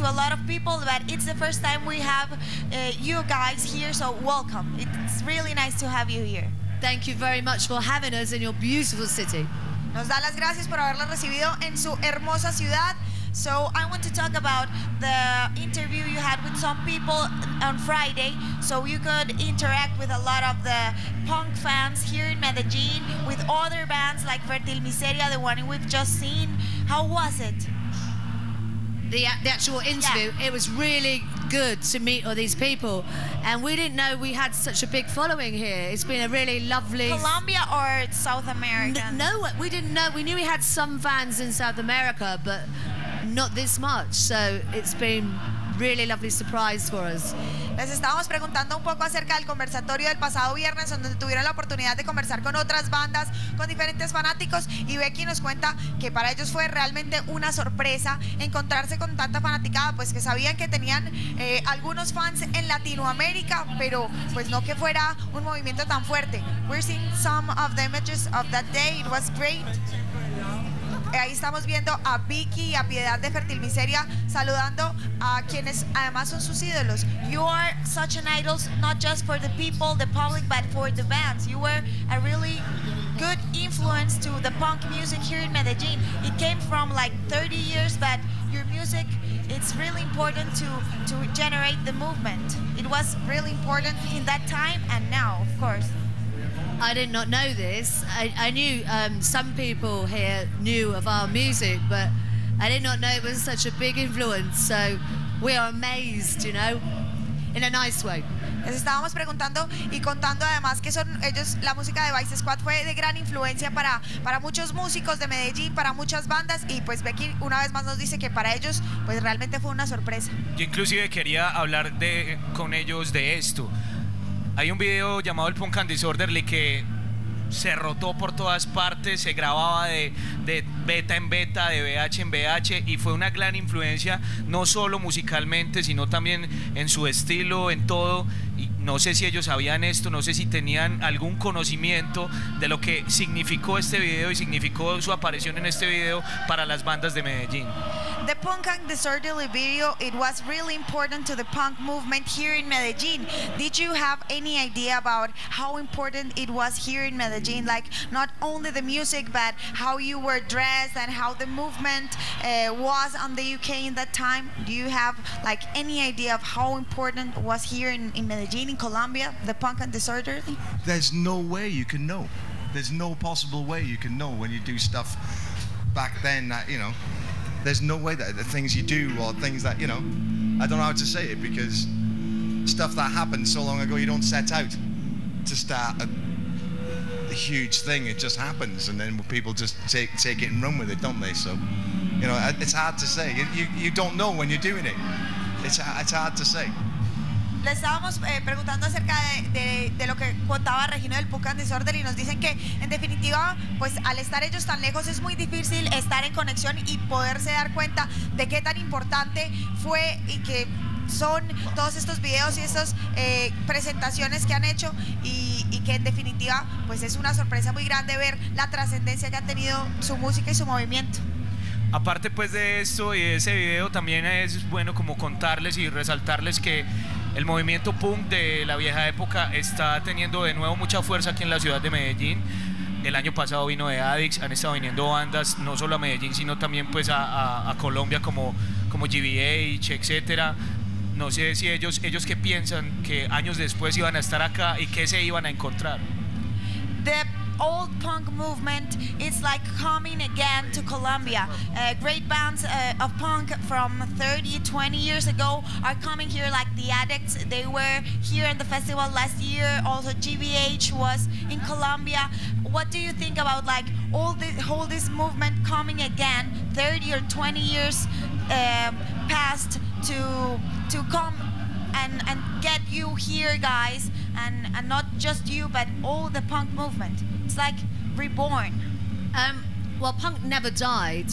to a lot of people, but it's the first time we have you guys here, so welcome. It's really nice to have you here. Thank you very much for having us in your beautiful city. Nos da las gracias por haberla recibido en su hermosa ciudad. So I want to talk about the interview you had with some people on Friday, so you could interact with a lot of the punk fans here in Medellin, with other bands like Fertil Miseria, the one we've just seen. How was it? The actual interview, Yeah. It was really good to meet all these people, and we didn't know we had such a big following here. It's been a really lovely... Colombia or South America? No, we didn't know. We knew we had some fans in South America, but not this much, so it's been really lovely surprise for us. Les estábamos preguntando un poco acerca del conversatorio del pasado viernes, donde tuvieron la oportunidad de conversar con otras bandas, con diferentes fanáticos, y Becky nos cuenta que para ellos fue realmente una sorpresa encontrarse con tanta fanaticada, pues que sabían que tenían algunos fans en Latinoamérica, pero pues no que fuera un movimiento tan fuerte. We're seeing some of the images of that day. It was great. Ahí estamos viendo a Vicky y a Piedad de Fertil Miseria saludando a quienes además son sus ídolos. You are such an idol, not just for the people, the public, but for the bands. You were a really good influence to the punk music here in Medellin. It came from like 30 years, but your music, it's really important to generate the movement. It was really important in that time and now, of course. I did not know this. I knew some people here knew of our music, but I did not know it was such a big influence. So we are amazed, you know, in a nice way. Les estábamos preguntando y contando además que son ellos, la música de Vice Squad fue de gran influencia para muchos músicos de Medellín, para muchas bandas, y pues Becky una vez más nos dice que para ellos pues realmente fue una sorpresa. Yo inclusive quería hablar con ellos de esto. Hay un video llamado El Punk and Disorderly que se rotó por todas partes, se grababa de beta en beta, de VH en VH, y fue una gran influencia, no solo musicalmente, sino también en su estilo, en todo. Y no sé si ellos sabían esto, no sé si tenían algún conocimiento de lo que significó este video y significó su aparición en este video para las bandas de Medellín. The Punk and Disorderly video, it was really important to the punk movement here in Medellin. Did you have any idea about how important it was here in Medellin? Like not only the music, but how you were dressed and how the movement was on the UK in that time? Do you have like any idea of how important it was here in Medellin, in Colombia, the Punk and Disorderly? There's no way you can know. There's no possible way you can know when you do stuff back then that, you know, there's no way that the things you do or things that, you know, I don't know how to say it, because stuff that happened so long ago, you don't set out to start a huge thing. It just happens, and then people just take it and run with it, don't they? So, you know, it's hard to say. You don't know when you're doing it. It's hard to say. Le estábamos preguntando acerca de lo que contaba Regino del Punk and Disorder, y nos dicen que en definitiva pues al estar ellos tan lejos es muy difícil estar en conexión y poderse dar cuenta de qué tan importante fue y que son todos estos videos y estas presentaciones que han hecho, y que en definitiva pues es una sorpresa muy grande ver la trascendencia que ha tenido su música y su movimiento. Aparte pues de esto y de ese video, también es bueno como contarles y resaltarles que el movimiento punk de la vieja época está teniendo de nuevo mucha fuerza aquí en la ciudad de Medellín. El año pasado vino de Addicts, han estado viniendo bandas no solo a Medellín, sino también pues a Colombia como GBH, etcétera. No sé si ellos qué piensan que años después iban a estar acá y qué se iban a encontrar. The old punk movement, it's like coming again to Colombia. Great bands of punk from 30, 20 years ago are coming here, like the Addicts. They were here in the festival last year. Also GBH was in Colombia. What do you think about like all this movement coming again, 30 or 20 years past to come and get you here, guys, and not just you, but all the punk movement? It's like reborn. Well, punk never died,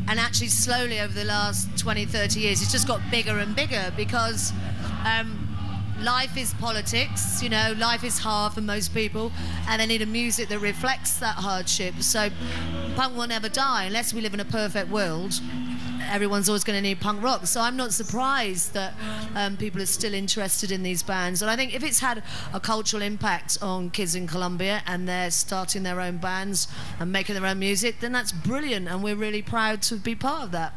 and actually slowly over the last 20, 30 years, it's just got bigger and bigger, because life is politics, you know, life is hard for most people, and they need a music that reflects that hardship. So punk will never die unless we live in a perfect world. everyone's always going to need punk rock. So I'm not surprised that people are still interested in these bands. And I think if it's had a cultural impact on kids in Colombia and they're starting their own bands and making their own music, then that's brilliant, and we're really proud to be part of that.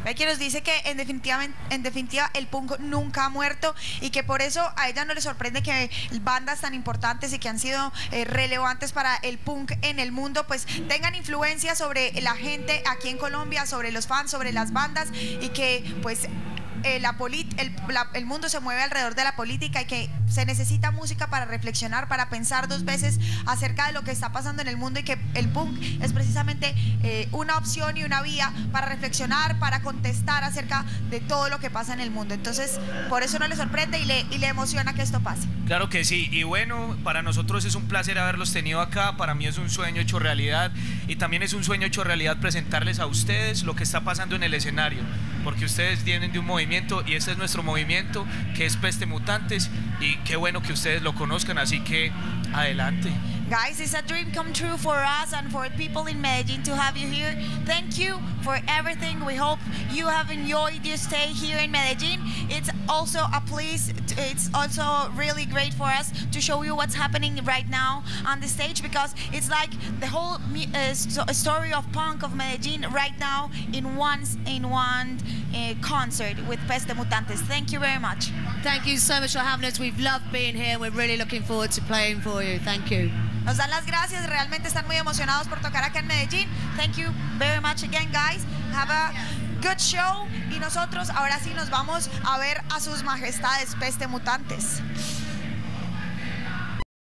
Becky nos dice que en definitiva el punk nunca ha muerto y que por eso a ella no le sorprende que bandas tan importantes y que han sido relevantes para el punk en el mundo pues tengan influencia sobre la gente aquí en Colombia, sobre los fans, sobre las bandas, y que pues el mundo se mueve alrededor de la política y que se necesita música para reflexionar, para pensar dos veces acerca de lo que está pasando en el mundo, y que el punk es precisamente una opción y una vía para reflexionar, para contestar acerca de todo lo que pasa en el mundo. Entonces por eso no le sorprende y le emociona que esto pase. Claro que sí, y bueno, para nosotros es un placer haberlos tenido acá. Para mí es un sueño hecho realidad, y también es un sueño hecho realidad presentarles a ustedes lo que está pasando en el escenario, porque ustedes vienen de un movimiento y este es nuestro movimiento, que es Peste Mutantes, y qué bueno que ustedes lo conozcan, así que adelante. Guys, it's a dream come true for us and for people in Medellin to have you here. Thank you for everything. We hope you have enjoyed your stay here in Medellin. It's also a place, it's also really great for us to show you what's happening right now on the stage, because it's like the whole story of punk of Medellin right now in one concert with Peste Mutantes. Thank you very much. Thank you so much for having us. We've loved being here. We're really looking forward to playing for you. Thank you. Nos dan las gracias, realmente están muy emocionados por tocar acá en Medellín. Thank you very much again, guys. Have a good show. Y nosotros ahora sí nos vamos a ver a sus majestades Peste Mutantes.